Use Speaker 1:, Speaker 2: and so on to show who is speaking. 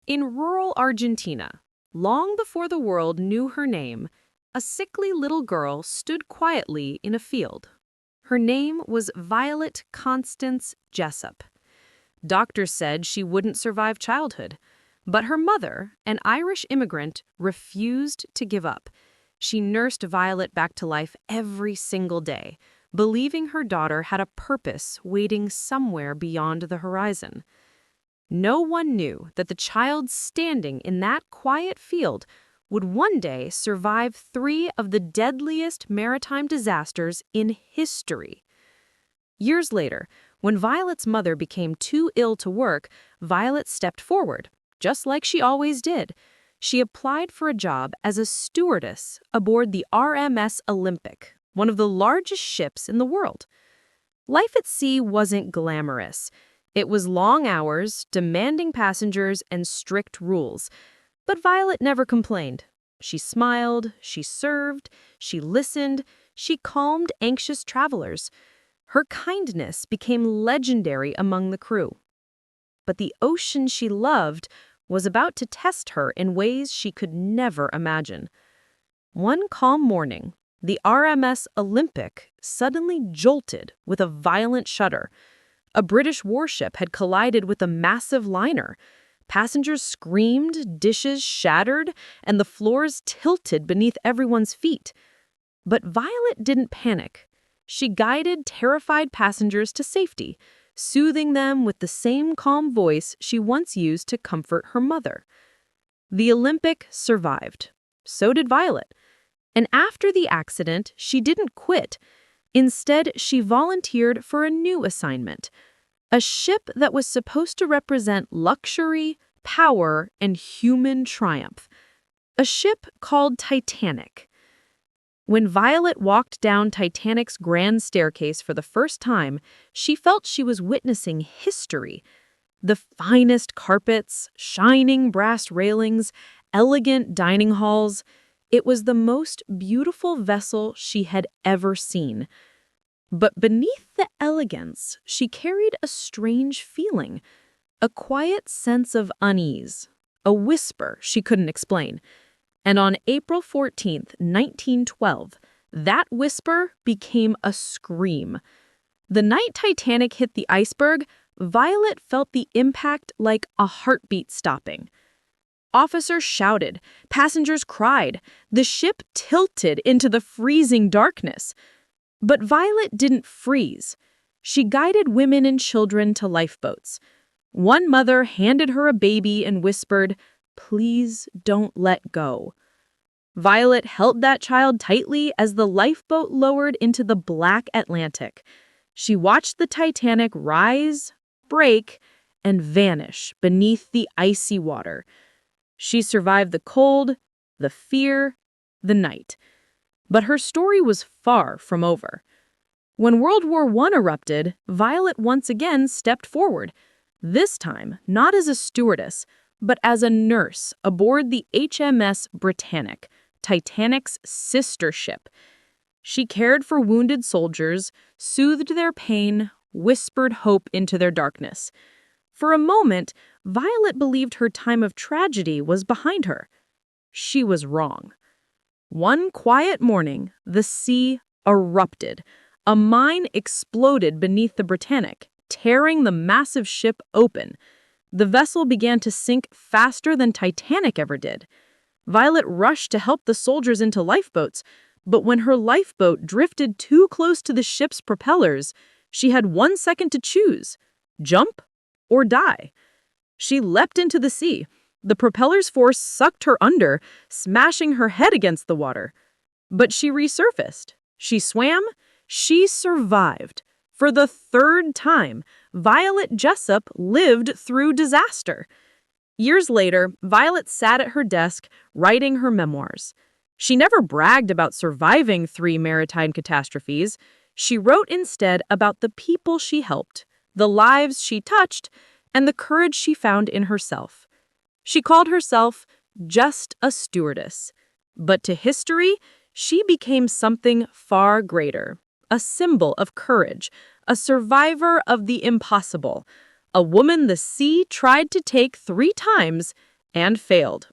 Speaker 1: In rural Argentina, long before the world knew her name, a sickly little girl stood quietly in a field. Her name was Violet Constance Jessup. Doctors said she wouldn't survive childhood, but her mother, an Irish immigrant, refused to give up. She nursed Violet back to life every single day, believing her daughter had a purpose waiting somewhere beyond the horizon. No one knew that the child standing in that quiet field would one day survive three of the deadliest maritime disasters in history. Years later, when Violet's mother became too ill to work, Violet stepped forward, just like she always did. She applied for a job as a stewardess aboard the RMS Olympic, one of the largest ships in the world. Life at sea wasn't glamorous. It was long hours, demanding passengers, and strict rules. But Violet never complained. She smiled, she served, she listened, she calmed anxious travelers. Her kindness became legendary among the crew. But the ocean she loved was about to test her in ways she could never imagine. One calm morning, the RMS Olympic suddenly jolted with a violent shudder. A British warship had collided with a massive liner. Passengers screamed, dishes shattered, and the floors tilted beneath everyone's feet. But Violet didn't panic. She guided terrified passengers to safety, soothing them with the same calm voice she once used to comfort her mother. The Olympic survived. So did Violet. And after the accident, she didn't quit. Instead, she volunteered for a new assignment, a ship that was supposed to represent luxury, power, and human triumph. A ship called Titanic. When Violet walked down Titanic's grand staircase for the first time, she felt she was witnessing history. The finest carpets, shining brass railings, elegant dining halls. It was the most beautiful vessel she had ever seen. But beneath the elegance, she carried a strange feeling, a quiet sense of unease, a whisper she couldn't explain. And on April 14th, 1912, that whisper became a scream. The night Titanic hit the iceberg, Violet felt the impact like a heartbeat stopping. Officers shouted, passengers cried, the ship tilted into the freezing darkness. But Violet didn't freeze. She guided women and children to lifeboats. One mother handed her a baby and whispered, "Please don't let go." Violet held that child tightly as the lifeboat lowered into the black Atlantic. She watched the Titanic rise, break, and vanish beneath the icy water. She survived the cold, the fear, the night. But her story was far from over. When World War I erupted, Violet once again stepped forward, this time not as a stewardess, but as a nurse aboard the HMS Britannic, Titanic's sister ship. She cared for wounded soldiers, soothed their pain, whispered hope into their darkness. For a moment, Violet believed her time of tragedy was behind her. She was wrong. One quiet morning, the sea erupted. A mine exploded beneath the Britannic, tearing the massive ship open. The vessel began to sink faster than Titanic ever did. Violet rushed to help the soldiers into lifeboats, but when her lifeboat drifted too close to the ship's propellers, she had 1 second to choose: jump or die. She leapt into the sea. The propeller's force sucked her under, smashing her head against the water. But she resurfaced. She swam. She survived. For the third time, Violet Jessup lived through disaster. Years later, Violet sat at her desk, writing her memoirs. She never bragged about surviving 3 maritime catastrophes. She wrote instead about the people she helped, the lives she touched, and the courage she found in herself. She called herself just a stewardess. But to history, she became something far greater, a symbol of courage, a survivor of the impossible, a woman the sea tried to take 3 times and failed.